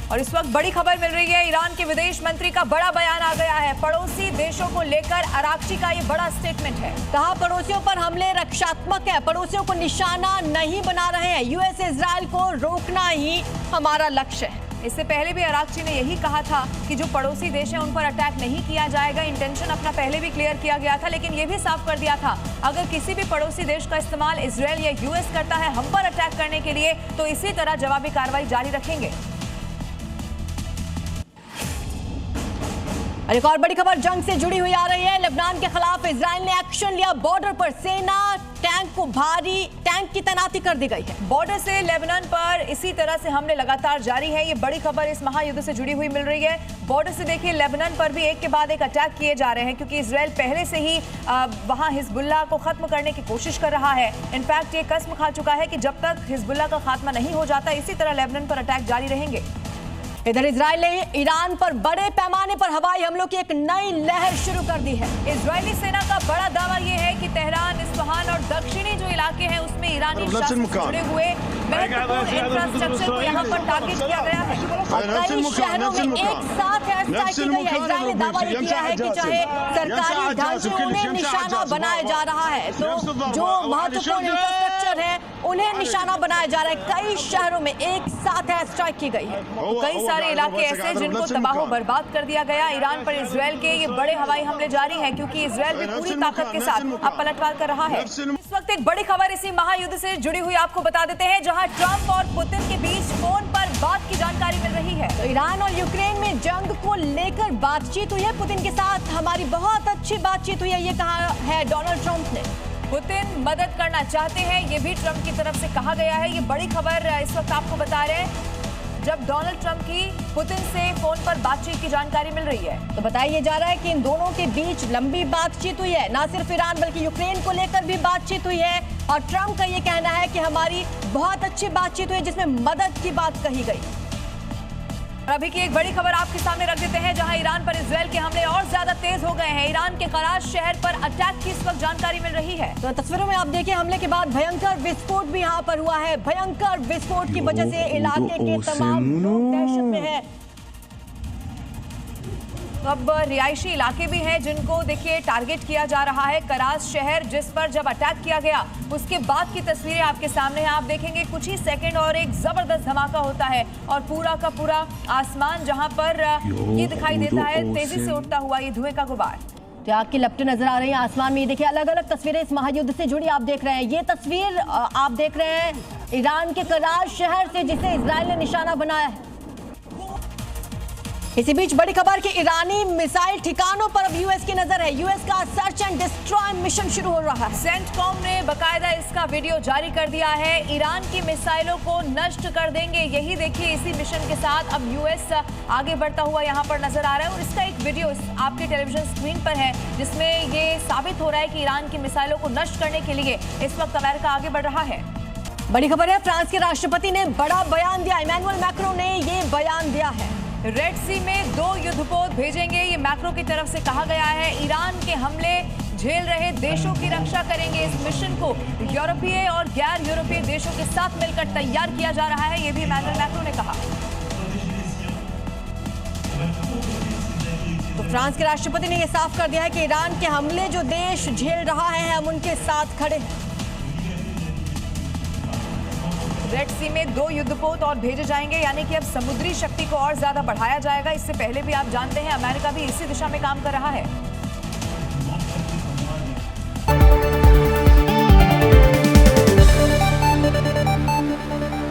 और इस वक्त बड़ी खबर मिल रही है, ईरान के विदेश मंत्री का बड़ा बयान आ गया है। पड़ोसी देशों को लेकर अराक्ची का ये बड़ा स्टेटमेंट है। कहा पड़ोसियों पर हमले रक्षात्मक है, पड़ोसियों को निशाना नहीं बना रहे हैं। यूएस इजराइल को रोकना ही हमारा लक्ष्य है। इससे पहले भी अराक्ची ने यही कहा था कि जो पड़ोसी देश है उन पर अटैक नहीं किया जाएगा। इंटेंशन अपना पहले भी क्लियर किया गया था, लेकिन ये भी साफ कर दिया था अगर किसी भी पड़ोसी देश का इस्तेमाल इजराइल या यूएस करता है हम पर अटैक करने के लिए, तो इसी तरह जवाबी कार्रवाई जारी रखेंगे। एक और बड़ी खबर जंग से जुड़ी हुई आ रही है। लेबनान के खिलाफ इजराइल ने एक्शन लिया। बॉर्डर पर सेना टैंक की तैनाती कर दी गई है। बॉर्डर से लेबनान पर इसी तरह से हमले लगातार जारी है। ये बड़ी खबर इस महायुद्ध से जुड़ी हुई मिल रही है। बॉर्डर से देखिए लेबनान पर भी एक के बाद एक अटैक किए जा रहे हैं, क्योंकि इजराइल पहले से ही वहां हिजबुल्लाह को खत्म करने की कोशिश कर रहा है। इनफैक्ट ये कसम खा चुका है कि जब तक हिजबुल्लाह का खात्मा नहीं हो जाता इसी तरह लेबनान पर अटैक जारी रहेंगे। इधर इजराइल ने ईरान पर बड़े पैमाने पर हवाई हमलों की एक नई लहर शुरू कर दी है। इजरायली सेना का बड़ा दावा यह है कि तेहरान, इस्फहान और दक्षिणी जो इलाके हैं उसमें ईरानी शासन से जुड़े हुए महत्वपूर्ण इंफ्रास्ट्रक्चर को यहाँ पर टारगेट किया गया है। कई शहरों में एक साथ एयर स्ट्राइक की गई है। इजराइल ने दावा ये किया है कि चाहे सरकारी ढांचे उन्हें निशाना बनाया जा रहा है, तो जो महत्वपूर्ण इंफ्रास्ट्रक्चर है उन्हें निशाना बनाया जा रहा है। कई शहरों में एक साथ एयर स्ट्राइक की गई है। कई सारे इलाके ऐसे जिनको तबाह बर्बाद कर दिया गया। ईरान पर इजराइल के ये बड़े हवाई हमले जारी हैं, क्योंकि इजराइल भी पूरी ताकत के साथ अब पलटवार कर रहा है। इस वक्त एक बड़ी खबर इसी महायुद्ध से जुड़ी हुई आपको बता देते हैं, जहां ट्रंप और पुतिन के बीच फोन पर बात की जानकारी मिल रही है। तो ईरान और यूक्रेन में जंग को लेकर बातचीत हुई है। पुतिन के साथ हमारी बहुत अच्छी बातचीत हुई है, ये कहा है डोनाल्ड ट्रंप ने। पुतिन मदद करना चाहते हैं, ये भी ट्रंप की तरफ से कहा गया है। ये बड़ी खबर इस वक्त आपको बता रहे हैं, जब डोनाल्ड ट्रंप की पुतिन से फोन पर बातचीत की जानकारी मिल रही है। तो बताया जा रहा है कि इन दोनों के बीच लंबी बातचीत हुई है। न सिर्फ ईरान बल्कि यूक्रेन को लेकर भी बातचीत हुई है, और ट्रंप का ये कहना है कि हमारी बहुत अच्छी बातचीत हुई जिसमें मदद की बात कही गई। और अभी की एक बड़ी खबर आपके सामने रख देते हैं, जहां ईरान पर इजराइल के हमले और ज्यादा तेज हो गए हैं। ईरान के कराच शहर पर अटैक की इस वक्त जानकारी मिल रही है। तो तस्वीरों में आप देखिए, हमले के बाद भयंकर विस्फोट भी यहां पर हुआ है। भयंकर विस्फोट की वजह से इलाके के तमाम लोग दहशत में हैं। अब रिहायशी इलाके भी हैं जिनको देखिए टारगेट किया जा रहा है। कराच शहर जिस पर जब अटैक किया गया उसके बाद की तस्वीरें आपके सामने हैं। आप देखेंगे कुछ ही सेकंड और एक जबरदस्त धमाका होता है, और पूरा का पूरा आसमान जहां पर ये दिखाई देता है तेजी से उठता हुआ ये धुएं का गुबार। तो आग की लपटें नजर आ रही हैं आसमान में। देखिए अलग अलग तस्वीरें इस महायुद्ध से जुड़ी आप देख रहे हैं। ये तस्वीर आप देख रहे हैं ईरान के कराच शहर से, जिसे इजराइल ने निशाना बनाया है। इसी बीच बड़ी खबर कि ईरानी मिसाइल ठिकानों पर अब यूएस की नजर है। यूएस का सर्च एंड डिस्ट्रॉय मिशन शुरू हो रहा है। सेंटकॉम ने बकायदा इसका वीडियो जारी कर दिया है। ईरान की मिसाइलों को नष्ट कर देंगे, यही देखिए इसी मिशन के साथ अब यूएस आगे बढ़ता हुआ यहाँ पर नजर आ रहा है। और इसका एक वीडियो आपके टेलीविजन स्क्रीन पर है, जिसमें ये साबित हो रहा है कि ईरान की मिसाइलों को नष्ट करने के लिए इस वक्त अमेरिका आगे बढ़ रहा है। बड़ी खबर है, फ्रांस के राष्ट्रपति ने बड़ा बयान दिया। इमैनुअल मैक्रों ने ये बयान दिया है। रेड सी में 2 युद्धपोत भेजेंगे, ये मैक्रो की तरफ से कहा गया है। ईरान के हमले झेल रहे देशों की रक्षा करेंगे। इस मिशन को यूरोपीय और गैर यूरोपीय देशों के साथ मिलकर तैयार किया जा रहा है, ये भी इमैनुअल मैक्रो ने कहा। तो फ्रांस के राष्ट्रपति ने यह साफ कर दिया है कि ईरान के हमले जो देश झेल रहा है हम उनके साथ खड़े हैं। रेड सी में 2 युद्धपोत और भेजे जाएंगे, यानी कि अब समुद्री शक्ति को और ज्यादा बढ़ाया जाएगा। इससे पहले भी आप जानते हैं अमेरिका भी इसी दिशा में काम कर रहा है।